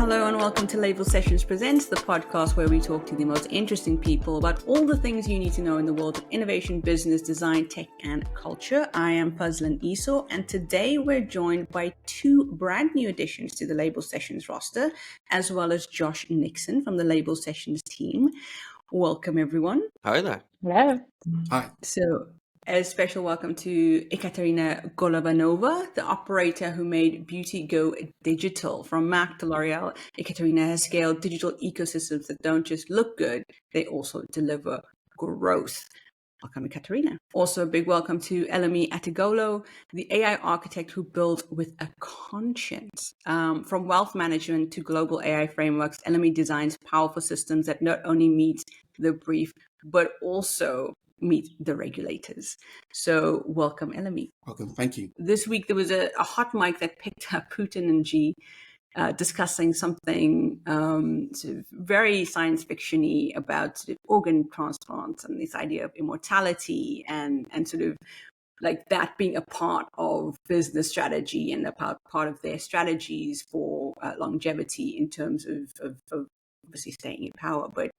Hello and welcome to Label Sessions Presents, the podcast where we talk to the most interesting people about all the things you need to know in the world of innovation, business, design, tech, and culture. I am Fuzlin Esau, and today we're joined by two brand new additions to the Label Sessions roster, as well as Josh Nixon from the Label Sessions team. Welcome, everyone. Hi there. Hello. Hi. So, a special welcome to Ekaterina Golovanova, the operator who made Beauty go digital. From Mac to L'Oreal, Ekaterina has scaled digital ecosystems that don't just look good, they also deliver growth. Welcome, Ekaterina. Also, a big welcome to Elemi Atigolo, the AI architect who built with a conscience. From wealth management to global AI frameworks, Elemi designs powerful systems that not only meet the brief, but also meet the regulators. So welcome, Elemi. Welcome. Thank you. This week, there was a hot mic that picked up Putin and Xi discussing something sort of very science fiction-y about sort of organ transplants and this idea of immortality and sort of like that being a part of business strategy and a part of their strategies for longevity in terms of obviously staying in power. But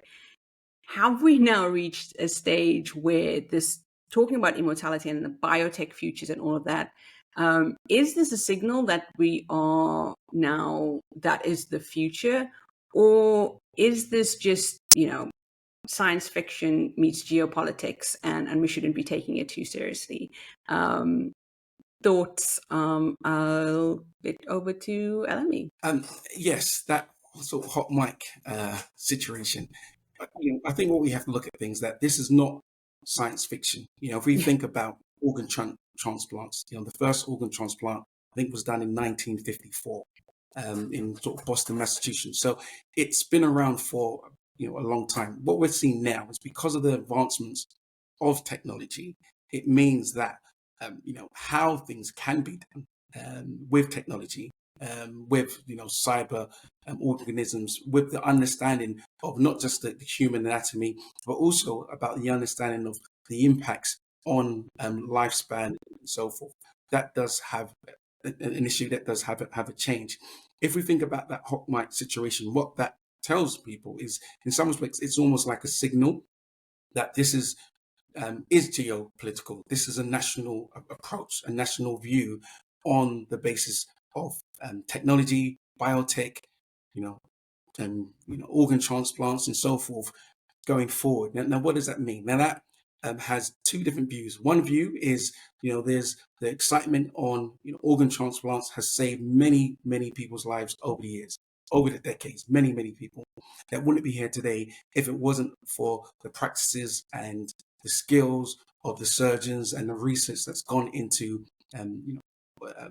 have we now reached a stage where this talking about immortality and the biotech futures and all of that, is this a signal that we are now, that is the future? Or is this just, science fiction meets geopolitics and we shouldn't be taking it too seriously? Thoughts? I'll get over to Elemi. Yes, that sort of hot mic situation. I think what we have to look at things that this is not science fiction. If we think about organ transplants, the first organ transplant I think was done in 1954 in sort of Boston, Massachusetts. So it's been around for a long time. What we're seeing now is because of the advancements of technology, it means that how things can be done with technology. With cyber organisms, with the understanding of not just the human anatomy, but also about the understanding of the impacts on lifespan and so forth. That does have an issue. That does have a change. If we think about that hot mic situation, what that tells people is, in some respects, it's almost like a signal that this is geopolitical. This is a national approach, a national view on the basis of technology, biotech, organ transplants and so forth going forward. Now, what does that mean? Now, that has two different views. One view is, there's the excitement on, organ transplants has saved many, many people's lives over the years, over the decades, many, many people that wouldn't be here today if it wasn't for the practices and the skills of the surgeons and the research that's gone into,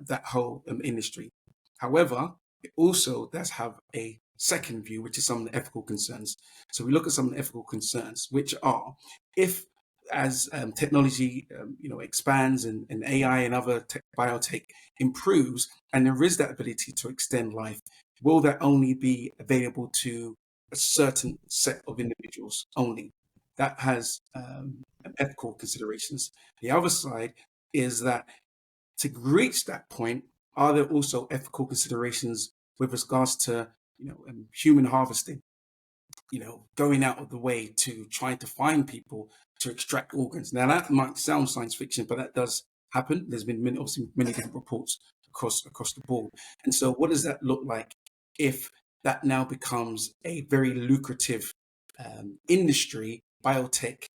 that whole industry. However, it also does have a second view, which is some of the ethical concerns. So we look at some of the ethical concerns, which are, if as technology expands and AI and other biotech improves, and there is that ability to extend life, will that only be available to a certain set of individuals only? That has ethical considerations. The other side is that to reach that point, are there also ethical considerations with regards to, human harvesting, going out of the way to try to find people to extract organs? Now, that might sound science fiction, but that does happen. There's been many different reports across the board. And so what does that look like if that now becomes a very lucrative industry, biotech,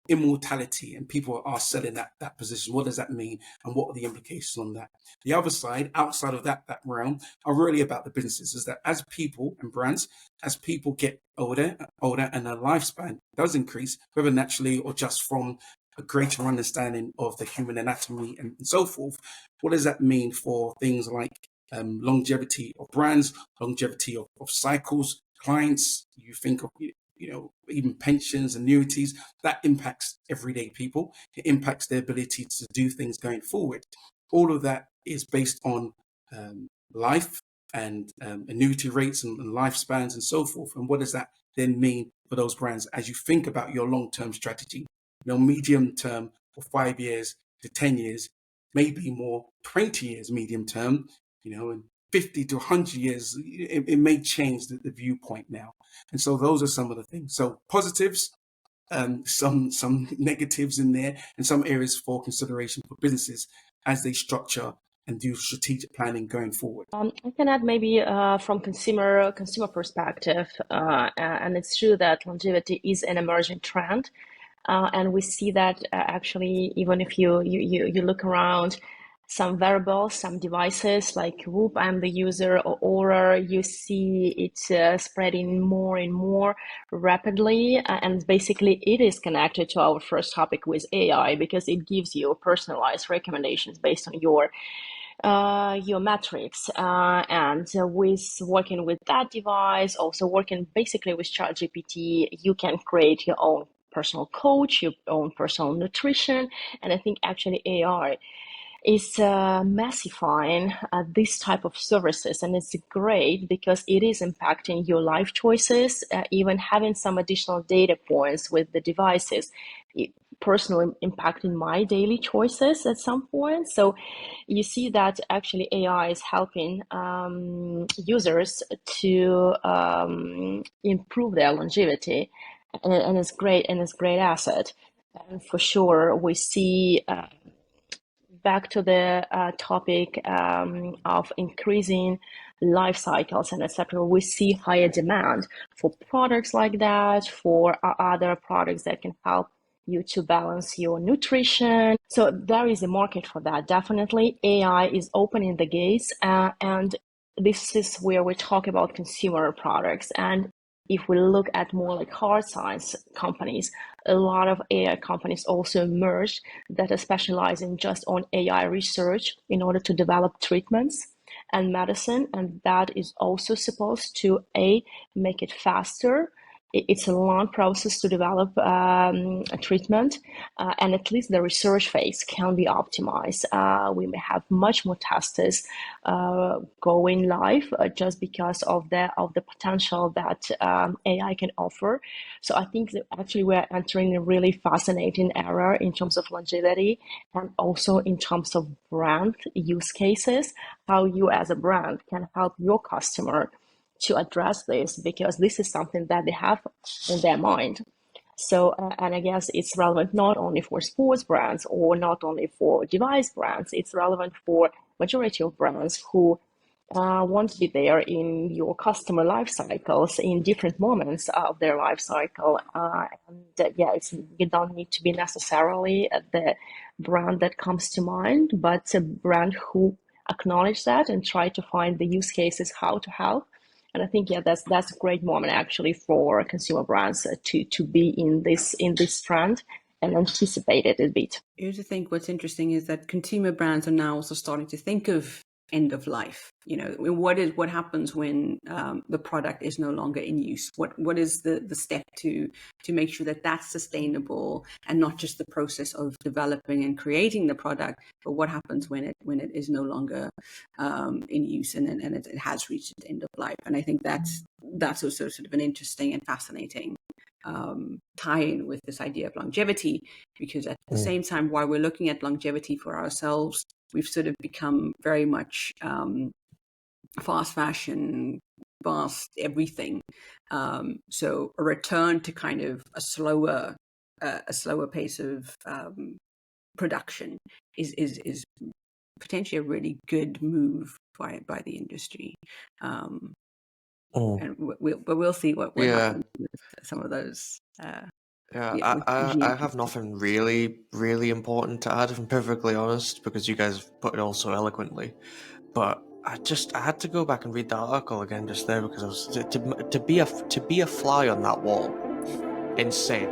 immortality, and people are selling that position? What does that mean, and what are the implications on that? The other side, outside of that realm, are really about the businesses. Is that as people and brands, as people get older, and their lifespan does increase, whether naturally or just from a greater understanding of the human anatomy and so forth, what does that mean for things like longevity of brands, longevity of cycles, clients? You think of even pensions, annuities, that impacts everyday people. It impacts their ability to do things going forward. All of that is based on life and annuity rates and lifespans and so forth. And what does that then mean for those brands as you think about your long-term strategy? Medium term for 5 years to 10 years, maybe more 20 years medium term, and 50 to 100 years, it may change the viewpoint now. And so those are some of the things. So positives, some negatives in there, and some areas for consideration for businesses as they structure and do strategic planning going forward. I can add maybe from consumer perspective, and it's true that longevity is an emerging trend, and we see that actually even if you look around some wearables, some devices like Whoop, I'm the user, or Aura, you see it spreading more and more rapidly. And basically it is connected to our first topic with AI, because it gives you personalized recommendations based on your metrics, and with working with that device, also working basically with ChatGPT, you can create your own personal coach, your own personal nutrition. And I think actually AI is massifying this type of services, and it's great because it is impacting your life choices, even having some additional data points with the devices, personally impacting my daily choices at some point. So you see that actually AI is helping users to improve their longevity, and it's great, and it's a great asset. And for sure, we see back to the topic of increasing life cycles and etc. We see higher demand for products like that, for other products that can help you to balance your nutrition. So there is a market for that. Definitely AI is opening the gates, and this is where we talk about consumer products. And if we look at more like hard science companies, a lot of AI companies also emerged that are specializing just on AI research in order to develop treatments and medicine. And that is also supposed to make it faster. It's a long process to develop a treatment, and at least the research phase can be optimized. We may have much more testers going live just because of the potential that AI can offer. So I think that actually we're entering a really fascinating era in terms of longevity, and also in terms of brand use cases, how you as a brand can help your customer to address this, because this is something that they have in their mind. So, and I guess it's relevant not only for sports brands or not only for device brands, it's relevant for majority of brands who want to be there in your customer life cycles in different moments of their life cycle. You don't need to be necessarily the brand that comes to mind, but a brand who acknowledge that and try to find the use cases, how to help. And I think that's a great moment actually for consumer brands to be in this trend and anticipate it a bit. Here's the thing: what's interesting is that consumer brands are now also starting to think of end of life. What happens when the product is no longer in use? What is the step to make sure that that's sustainable, and not just the process of developing and creating the product, but what happens when it is no longer in use and it has reached its end of life? And I think that's also sort of an interesting and fascinating tie-in with this idea of longevity, because at the same time, while we're looking at longevity for ourselves, we've sort of become very much fast fashion, fast everything. So a return to kind of a slower pace of production is potentially a really good move by the industry. And we'll see what happens with some of those. I have nothing really, really important to add, if I'm perfectly honest, because you guys put it all so eloquently. But I had to go back and read that article again just there, because I was to be a fly on that wall, insane.